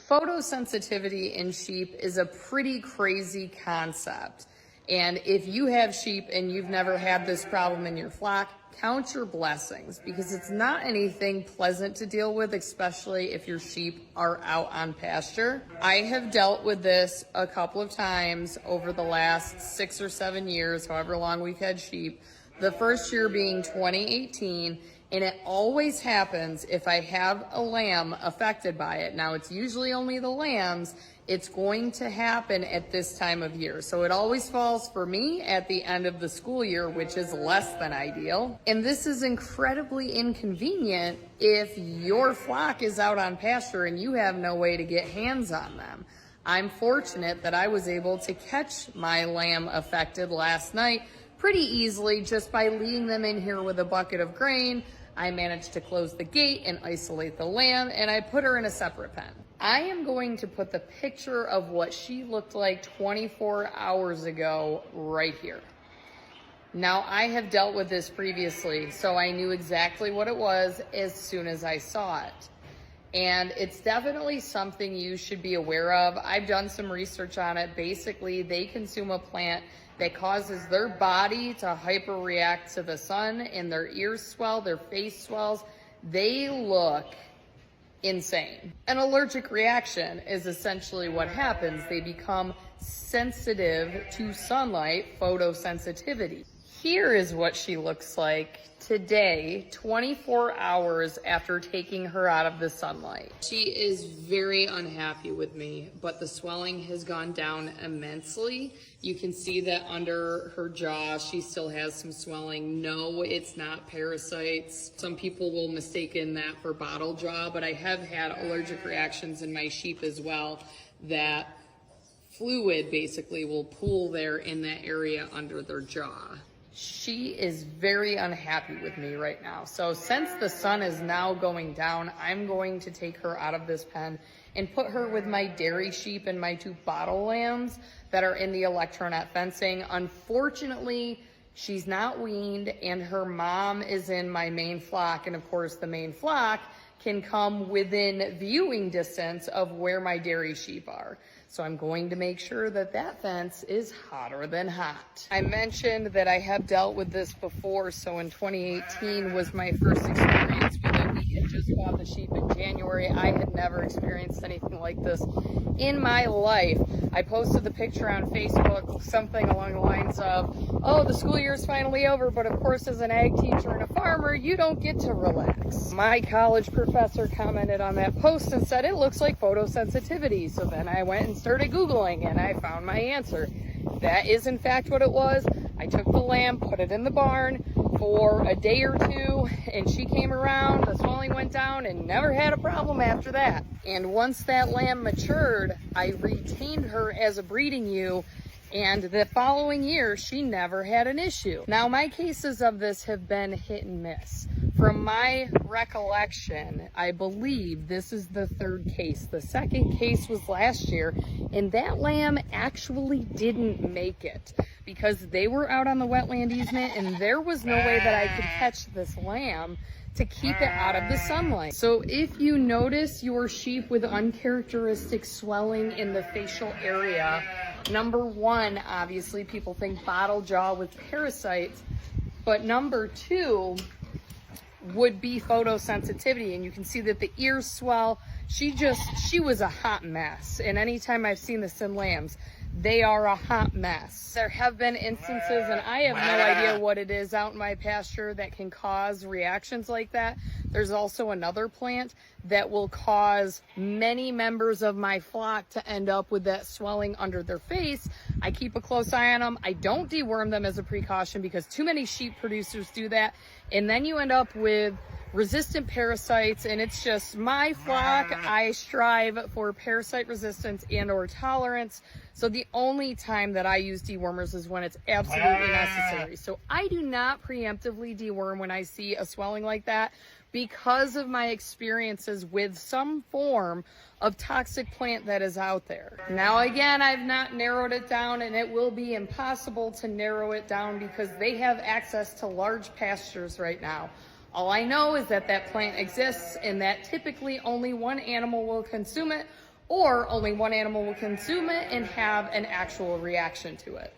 Photosensitivity in sheep is a pretty crazy concept. And if you have sheep and you've never had this problem in your flock, count your blessings, because it's not anything pleasant to deal with, especially if your sheep are out on pasture. I have dealt with this a couple of times over the last 6 or 7 years, however long we've had sheep. The first year being 2018, and it always happens if I have a lamb affected by it. Now, it's usually only the lambs. It's going to happen at this time of year. So it always falls for me at the end of the school year, which is less than ideal. And this is incredibly inconvenient if your flock is out on pasture and you have no way to get hands on them. I'm fortunate that I was able to catch my lamb affected last night pretty easily just by leading them in here with a bucket of grain. I managed to close the gate and isolate the lamb, and I put her in a separate pen. I am going to put the picture of what she looked like 24 hours ago right here. Now, I have dealt with this previously, so I knew exactly what it was as soon as I saw it. And it's definitely something you should be aware of. I've done some research on it. Basically, they consume a plant that causes their body to hyperreact to the sun, and their ears swell, their face swells. They look insane. An allergic reaction is essentially what happens. They become sensitive to sunlight, photosensitivity. Here is what she looks like today, 24 hours after taking her out of the sunlight. She is very unhappy with me, but the swelling has gone down immensely. You can see that under her jaw, she still has some swelling. No, it's not parasites. Some people will mistake that for bottle jaw, but I have had allergic reactions in my sheep as well, that fluid basically will pool there in that area under their jaw. She is very unhappy with me right now. So since the sun is now going down, I'm going to take her out of this pen and put her with my dairy sheep and my 2 bottle lambs that are in the electronet fencing. Unfortunately, she's not weaned, and her mom is in my main flock. And of course, the main flock can come within viewing distance of where my dairy sheep are. So I'm going to make sure that that fence is hotter than hot. I mentioned that I have dealt with this before, so in 2018 was my first experience with it. We had just bought the sheep in January. I had never experienced anything like this in my life. I posted the picture on Facebook, something along the lines of, oh, the school year is finally over, but of course as an ag teacher and a farmer, you don't get to relax. My college professor commented on that post and said, it looks like photosensitivity. So then I went and started Googling, and I found my answer. That is in fact what it was. I took the lamb, put it in the barn for a day or 2, and she came around, the swelling went down, and never had a problem after that. And once that lamb matured, I retained her as a breeding ewe, and the following year, she never had an issue. Now, my cases of this have been hit and miss. From my recollection, I believe this is the 3rd case. The 2nd case was last year, and that lamb actually didn't make it because they were out on the wetland easement, and there was no way that I could catch this lamb to keep it out of the sunlight. So if you notice your sheep with uncharacteristic swelling in the facial area, number 1, obviously people think bottle jaw with parasites, but number 2 would be photosensitivity, and you can see that the ears swell. She was a hot mess, and anytime I've seen this in lambs, they are a hot mess. There have been instances, and I have no idea what it is out in my pasture that can cause reactions like that. There's also another plant that will cause many members of my flock to end up with that swelling under their face. I keep a close eye on them. I don't deworm them as a precaution because too many sheep producers do that. And then you end up with resistant parasites, and it's just my flock. I strive for parasite resistance and or tolerance. So the only time that I use dewormers is when it's absolutely necessary. So I do not preemptively deworm when I see a swelling like that because of my experiences with some form of toxic plant that is out there. Now again, I've not narrowed it down, and it will be impossible to narrow it down because they have access to large pastures right now. All I know is that that plant exists and that typically only one animal will consume it, or only one animal will consume it and have an actual reaction to it.